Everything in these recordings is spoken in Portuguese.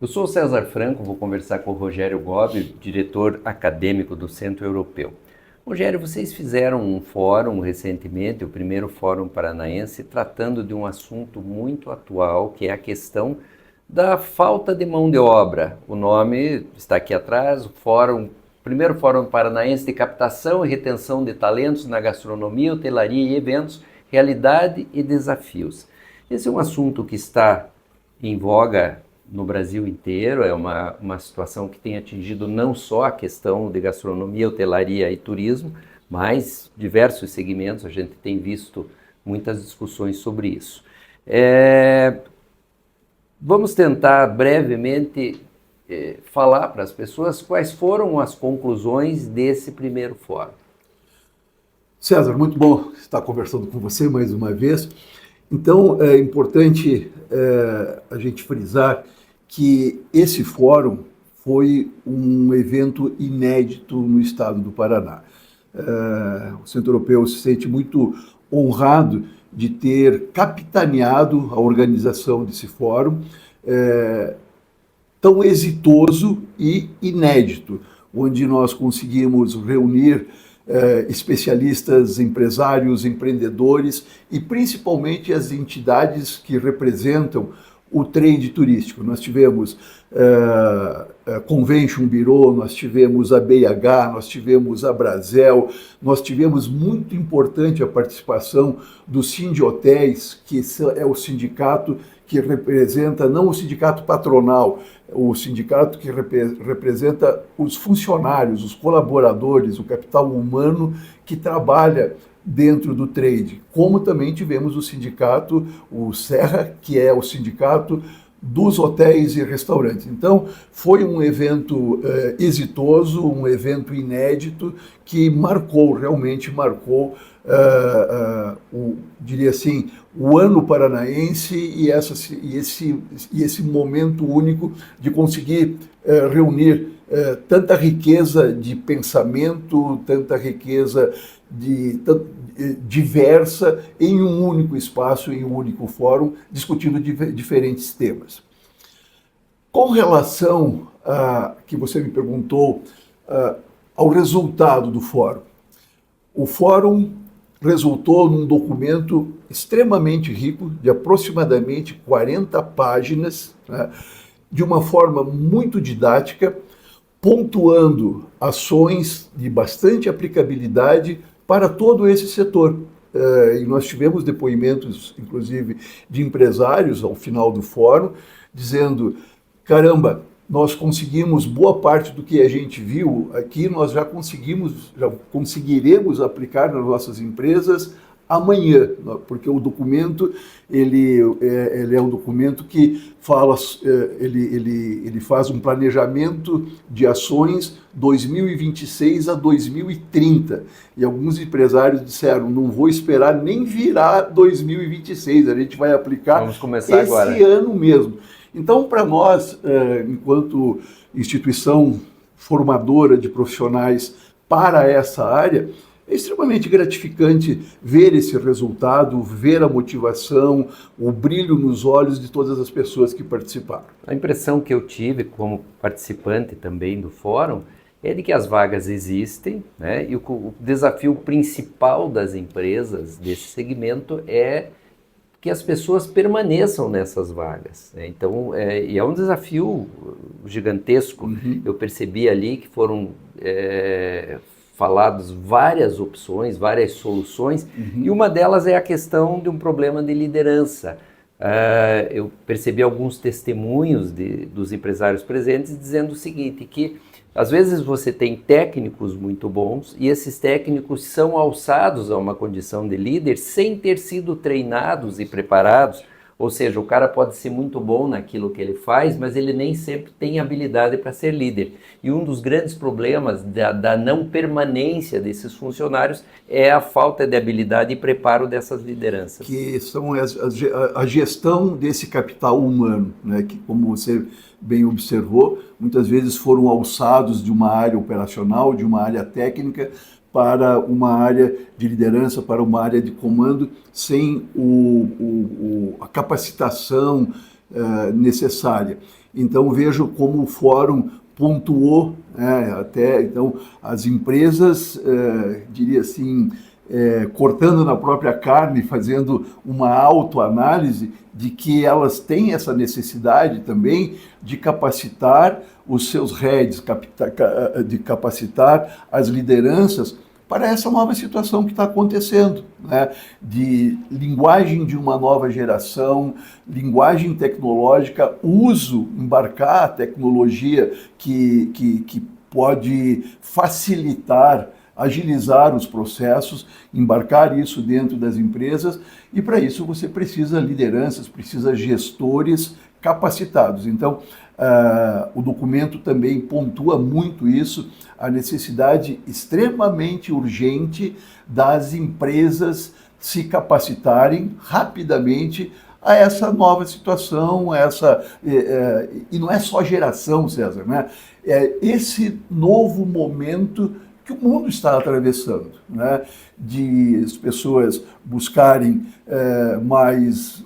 Eu sou o César Franco, vou conversar com o Rogério Gobi, diretor acadêmico do Centro Europeu. Rogério, vocês fizeram um fórum recentemente, o primeiro Fórum Paranaense, tratando de um assunto muito atual, que é a questão da falta de mão de obra. O nome está aqui atrás, primeiro Fórum Paranaense de Captação e Retenção de Talentos na Gastronomia, Hotelaria e Eventos, Realidade e Desafios. Esse é um assunto que está em voga no Brasil inteiro, é uma situação que tem atingido não só a questão de gastronomia, hotelaria e turismo, mas diversos segmentos, a gente tem visto muitas discussões sobre isso. Vamos tentar brevemente falar para as pessoas quais foram as conclusões desse primeiro fórum. César, muito bom estar conversando com você mais uma vez. Então, é importante a gente frisar que esse fórum foi um evento inédito no estado do Paraná. O Centro Europeu se sente muito honrado de ter capitaneado a organização desse fórum tão exitoso e inédito, onde nós conseguimos reunir especialistas, empresários, empreendedores e principalmente as entidades que representam o trade turístico. Nós tivemos Convention Bureau, nós tivemos a BH, nós tivemos a Brasel, nós tivemos muito importante a participação do Sindhotéis, que é o sindicato que representa, não o sindicato patronal, o sindicato que representa os funcionários, os colaboradores, o capital humano que trabalha dentro do trade, como também tivemos o sindicato, o Serra, que é o sindicato dos hotéis e restaurantes. Então, foi um evento exitoso, um evento inédito, que realmente marcou, diria assim, o ano paranaense e esse momento único de conseguir reunir tanta riqueza de pensamento, tanta riqueza diversa em um único espaço, em um único fórum, discutindo diferentes temas. Com relação a que você me perguntou ao resultado do fórum, o fórum resultou num documento extremamente rico, de aproximadamente 40 páginas, né, de uma forma muito didática, pontuando ações de bastante aplicabilidade para todo esse setor. E nós tivemos depoimentos, inclusive, de empresários ao final do fórum, dizendo, caramba, nós conseguimos boa parte do que a gente viu aqui, nós já conseguiremos aplicar nas nossas empresas amanhã, porque o documento ele é um documento que fala, ele faz um planejamento de ações 2026 a 2030. E alguns empresários disseram, não vou esperar nem virar 2026, a gente vai aplicar Vamos começar esse agora. ano mesmo. Então, para nós, enquanto instituição formadora de profissionais para essa área, é extremamente gratificante ver esse resultado, ver a motivação, o brilho nos olhos de todas as pessoas que participaram. A impressão que eu tive como participante também do fórum é de que as vagas existem, né? E o desafio principal das empresas desse segmento é que as pessoas permaneçam nessas vagas, né? Então, é um desafio gigantesco. Uhum. Eu percebi ali que foram faladas várias opções, várias soluções, e uma delas é a questão de um problema de liderança. Eu percebi alguns testemunhos dos empresários presentes dizendo o seguinte, que às vezes você tem técnicos muito bons e esses técnicos são alçados a uma condição de líder sem ter sido treinados e preparados, ou seja, o cara pode ser muito bom naquilo que ele faz, mas ele nem sempre tem habilidade para ser líder. E um dos grandes problemas da não permanência desses funcionários é a falta de habilidade e preparo dessas lideranças. Que são a gestão desse capital humano, né, que, como você bem observou, muitas vezes foram alçados de uma área operacional, de uma área técnica, para uma área de liderança, para uma área de comando, sem a capacitação necessária. Então vejo como o fórum pontuou, né, até então as empresas, diria assim, cortando na própria carne, fazendo uma autoanálise de que elas têm essa necessidade também de capacitar os seus heads, de capacitar as lideranças para essa nova situação que está acontecendo, né? De linguagem de uma nova geração, linguagem tecnológica, embarcar a tecnologia que pode facilitar, agilizar os processos, embarcar isso dentro das empresas, e para isso você precisa lideranças, precisa gestores capacitados. Então, o documento também pontua muito isso, a necessidade extremamente urgente das empresas se capacitarem rapidamente a essa nova situação, e não é só geração, César, né? É esse novo momento que o mundo está atravessando, né? De as pessoas buscarem mais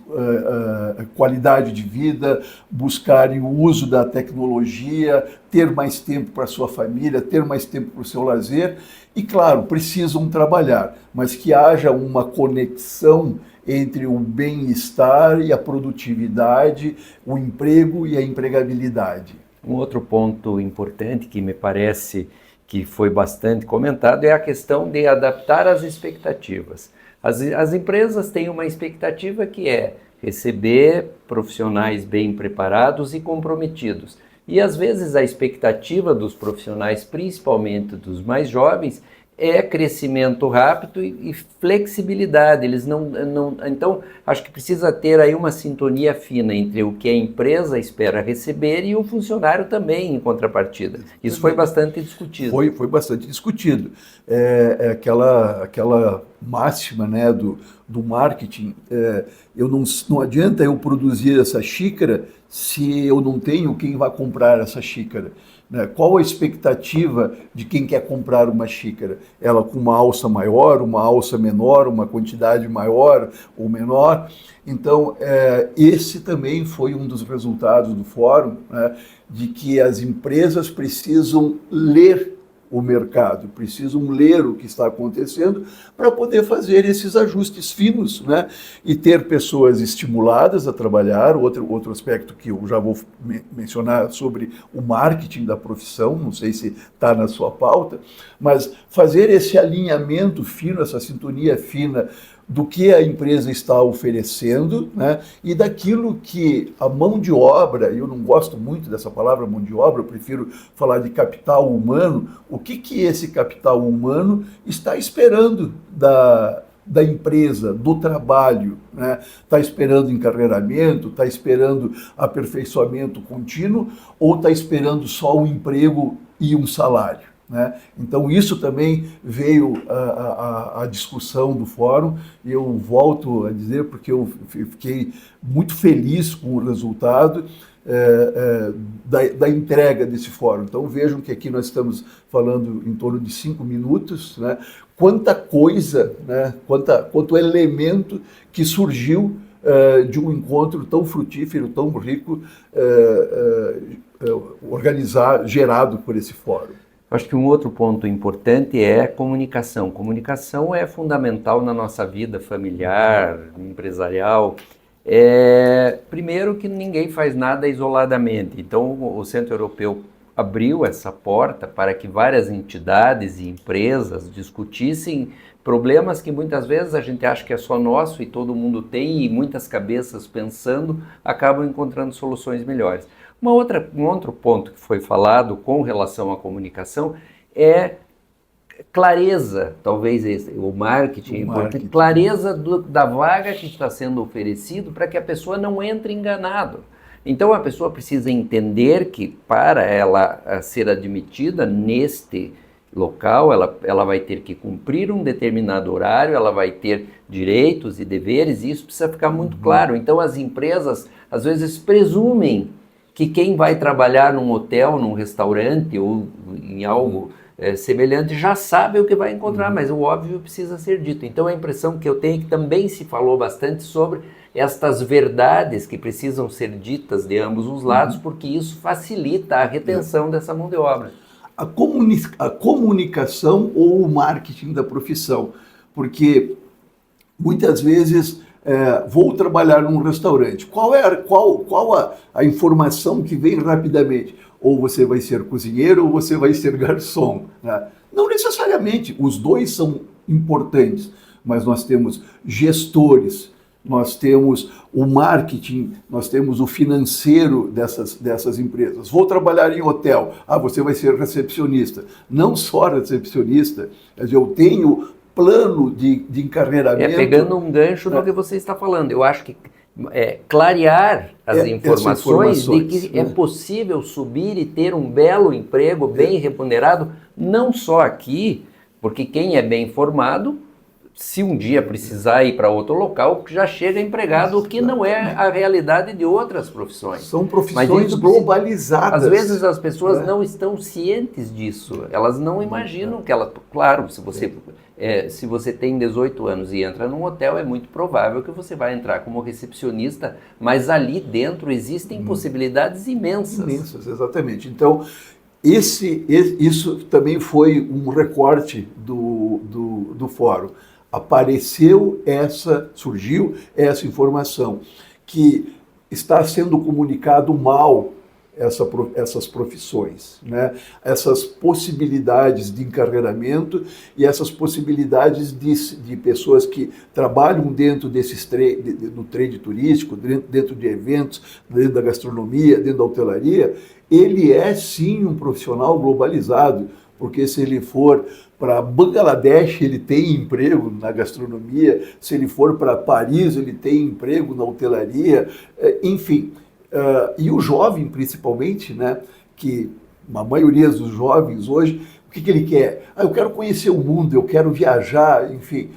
qualidade de vida, buscarem o uso da tecnologia, ter mais tempo para a sua família, ter mais tempo para o seu lazer e, claro, precisam trabalhar, mas que haja uma conexão entre o bem-estar e a produtividade, o emprego e a empregabilidade. Um outro ponto importante que me parece que foi bastante comentado é a questão de adaptar as expectativas. As empresas têm uma expectativa que é receber profissionais bem preparados e comprometidos. E às vezes a expectativa dos profissionais, principalmente dos mais jovens, é crescimento rápido e flexibilidade. Então, acho que precisa ter aí uma sintonia fina entre o que a empresa espera receber e o funcionário também, em contrapartida. Isso foi bastante discutido. Foi bastante discutido. Aquela máxima, né, do marketing, não adianta eu produzir essa xícara se eu não tenho quem vai comprar essa xícara. Qual a expectativa de quem quer comprar uma xícara? Ela com uma alça maior, uma alça menor, uma quantidade maior ou menor? Então, esse também foi um dos resultados do fórum, né, de que as empresas precisam ler o mercado, precisam ler o que está acontecendo para poder fazer esses ajustes finos, né? E ter pessoas estimuladas a trabalhar. Outro aspecto que eu já vou mencionar sobre o marketing da profissão, não sei se está na sua pauta, mas fazer esse alinhamento fino, essa sintonia fina do que a empresa está oferecendo, né, e daquilo que a mão de obra, eu não gosto muito dessa palavra mão de obra, eu prefiro falar de capital humano, o que esse capital humano está esperando da empresa, do trabalho, né? Está esperando encarreiramento, está esperando aperfeiçoamento contínuo ou está esperando só um emprego e um salário? Né? Então isso também veio à discussão do fórum e eu volto a dizer porque eu fiquei muito feliz com o resultado da entrega desse fórum. Então vejam que aqui nós estamos falando em torno de 5 minutos, né? Quanta coisa, né? Quanto elemento que surgiu de um encontro tão frutífero, tão rico, gerado por esse fórum. Acho que um outro ponto importante é comunicação. Comunicação é fundamental na nossa vida familiar, empresarial. Primeiro que ninguém faz nada isoladamente. Então o Centro Europeu abriu essa porta para que várias entidades e empresas discutissem problemas que muitas vezes a gente acha que é só nosso e todo mundo tem e muitas cabeças pensando acabam encontrando soluções melhores. Um outro ponto que foi falado com relação à comunicação é clareza, talvez o marketing, clareza da vaga que está sendo oferecido para que a pessoa não entre enganado. Então a pessoa precisa entender que para ela ser admitida neste local, ela vai ter que cumprir um determinado horário, ela vai ter direitos e deveres, e isso precisa ficar muito claro. Então as empresas às vezes presumem que quem vai trabalhar num hotel, num restaurante ou em algo semelhante já sabe o que vai encontrar, mas o óbvio precisa ser dito. Então a impressão que eu tenho é que também se falou bastante sobre estas verdades que precisam ser ditas de ambos os lados, porque isso facilita a retenção dessa mão de obra. A comunicação ou o marketing da profissão, porque muitas vezes vou trabalhar num restaurante. Qual a informação que vem rapidamente? Ou você vai ser cozinheiro ou você vai ser garçom, né? Não necessariamente, os dois são importantes, mas nós temos gestores, nós temos o marketing, nós temos o financeiro dessas empresas. Vou trabalhar em hotel, você vai ser recepcionista. Não só recepcionista, mas eu tenho plano de encarreiramento. Pegando um gancho no que você está falando, eu acho que clarear as informações de que é possível subir e ter um belo emprego, bem remunerado, não só aqui, porque quem é bem informado, se um dia precisar ir para outro local, já chega empregado, o que não é a realidade de outras profissões. São profissões globalizadas. Às vezes as pessoas não estão cientes disso, elas não imaginam que ela... Claro, se você tem 18 anos e entra num hotel, é muito provável que você vai entrar como recepcionista, mas ali dentro existem possibilidades imensas. Imensas, exatamente. Então, isso também foi um recorte do fórum. Surgiu essa informação, que está sendo comunicado mal essas profissões, né? Essas possibilidades de encarreiramento e essas possibilidades de pessoas que trabalham dentro do trade turístico, dentro de eventos, dentro da gastronomia, dentro da hotelaria. Ele é sim um profissional globalizado, porque se ele for para Bangladesh, ele tem emprego na gastronomia, se ele for para Paris, ele tem emprego na hotelaria, enfim. E o jovem, principalmente, né, que a maioria dos jovens hoje, o que ele quer? Eu quero conhecer o mundo, eu quero viajar, enfim.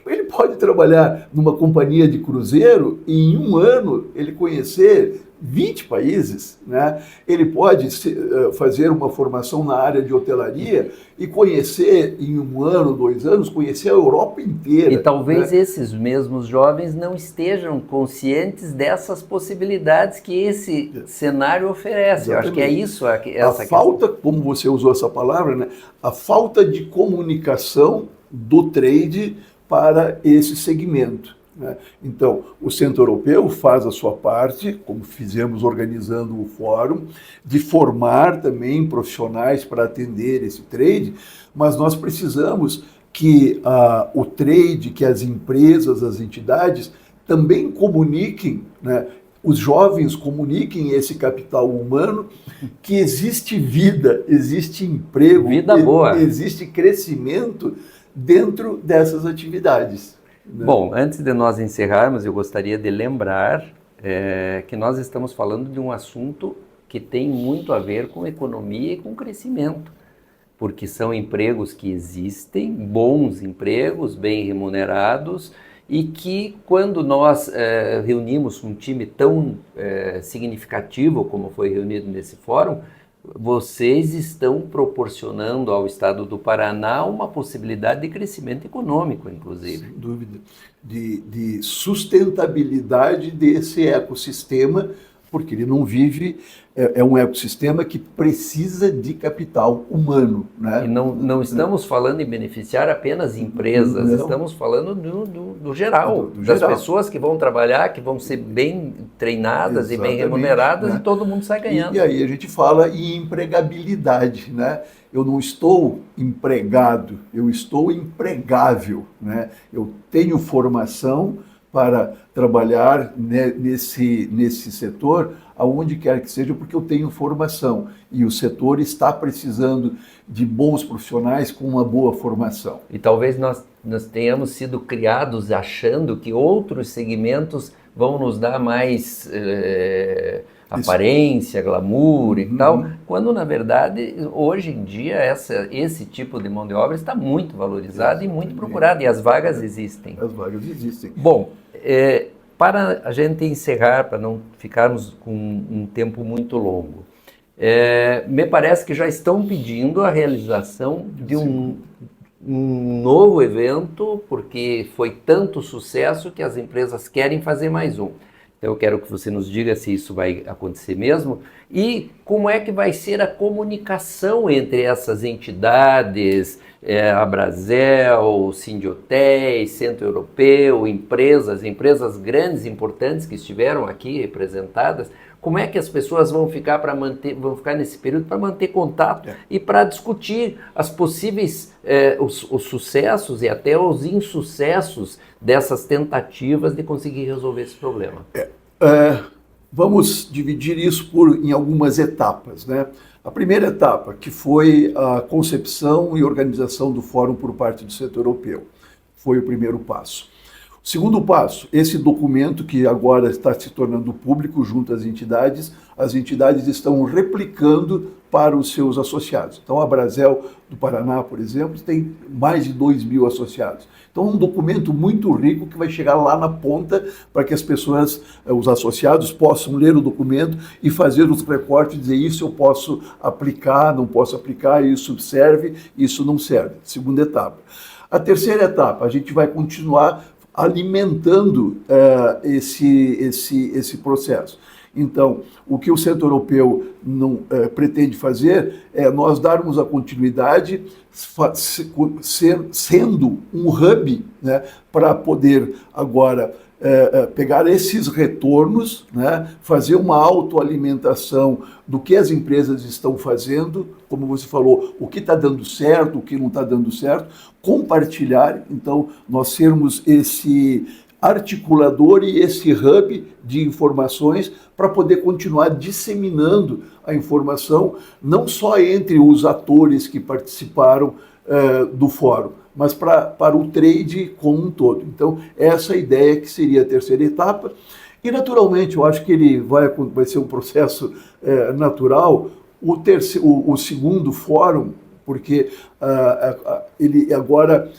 Ele pode trabalhar numa companhia de cruzeiro e em um ano ele conhecer 20 países, né? Ele pode fazer uma formação na área de hotelaria e conhecer em um ano, 2 anos, conhecer a Europa inteira. E talvez esses mesmos jovens não estejam conscientes dessas possibilidades que esse cenário oferece. Exatamente. Eu acho que é isso. A falta, como você usou essa palavra, né? A falta de comunicação do trade para esse segmento. Então, o Centro Europeu faz a sua parte, como fizemos organizando o fórum, de formar também profissionais para atender esse trade, mas nós precisamos que o trade, que as empresas, as entidades também comuniquem, né? Os jovens comuniquem esse capital humano, que existe vida, existe emprego, vida boa. Existe crescimento dentro dessas atividades. Bom, antes de nós encerrarmos, eu gostaria de lembrar que nós estamos falando de um assunto que tem muito a ver com economia e com crescimento, porque são empregos que existem, bons empregos, bem remunerados, e que quando nós reunimos um time tão significativo como foi reunido nesse fórum, vocês estão proporcionando ao Estado do Paraná uma possibilidade de crescimento econômico, inclusive. Sem dúvida. De sustentabilidade desse ecossistema, porque ele não vive, é um ecossistema que precisa de capital humano, né? E não estamos falando em beneficiar apenas empresas, estamos falando do geral, das pessoas que vão trabalhar, que vão ser bem treinadas e bem remuneradas, né? E todo mundo sai ganhando. E aí a gente fala em empregabilidade, né? Eu não estou empregado, eu estou empregável, né? Eu tenho formação para trabalhar nesse setor, aonde quer que seja, porque eu tenho formação. E o setor está precisando de bons profissionais com uma boa formação. E talvez nós tenhamos sido criados achando que outros segmentos vão nos dar mais aparência, glamour e tal, quando na verdade hoje em dia esse tipo de mão de obra está muito valorizado e muito procurado, e as vagas existem. As vagas existem. Bom, para a gente encerrar, para não ficarmos com um tempo muito longo, me parece que já estão pedindo a realização de um novo evento, porque foi tanto sucesso que as empresas querem fazer mais um. Então eu quero que você nos diga se isso vai acontecer mesmo e como é que vai ser a comunicação entre essas entidades, a Brasel, Sindhotéis, Centro Europeu, empresas grandes, importantes que estiveram aqui representadas. Como é que as pessoas vão ficar nesse período para manter contato e para discutir as possíveis, os sucessos e até os insucessos dessas tentativas de conseguir resolver esse problema? Vamos dividir isso em algumas etapas, né? A primeira etapa, que foi a concepção e organização do fórum por parte do setor europeu, foi o primeiro passo. Segundo passo, esse documento que agora está se tornando público junto às entidades estão replicando para os seus associados. Então, a Brasel do Paraná, por exemplo, tem mais de 2.000 associados. Então, é um documento muito rico que vai chegar lá na ponta para que as pessoas, os associados, possam ler o documento e fazer os recortes, dizer isso eu posso aplicar, não posso aplicar, isso serve, isso não serve. Segunda etapa. A terceira etapa, a gente vai continuar alimentando esse processo. Então, o que o Centro Europeu não pretende fazer é nós darmos a continuidade, sendo um hub, né, para poder agora pegar esses retornos, né, fazer uma autoalimentação do que as empresas estão fazendo, como você falou, o que está dando certo, o que não está dando certo, compartilhar, então nós sermos esse articulador e esse hub de informações para poder continuar disseminando a informação, não só entre os atores que participaram do fórum, mas para o trade como um todo. Então, essa é a ideia que seria a terceira etapa. E, naturalmente, eu acho que ele vai ser um processo natural. O segundo fórum, porque ele agora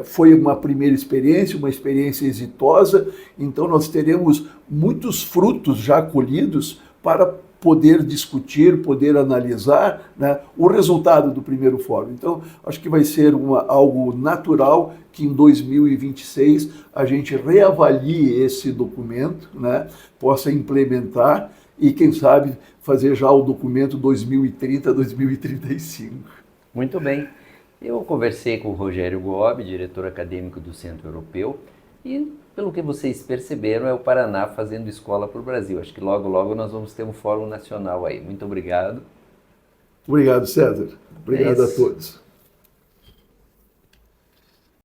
foi uma primeira experiência, uma experiência exitosa, então nós teremos muitos frutos já colhidos para poder discutir, poder analisar, né, o resultado do primeiro fórum. Então, acho que vai ser algo natural que em 2026 a gente reavalie esse documento, né, possa implementar e, quem sabe, fazer já o documento 2030, 2035. Muito bem. Eu conversei com o Rogério Gobi, diretor acadêmico do Centro Europeu, e, pelo que vocês perceberam, é o Paraná fazendo escola para o Brasil. Acho que logo, logo nós vamos ter um fórum nacional aí. Muito obrigado. Obrigado, César. Obrigado a todos.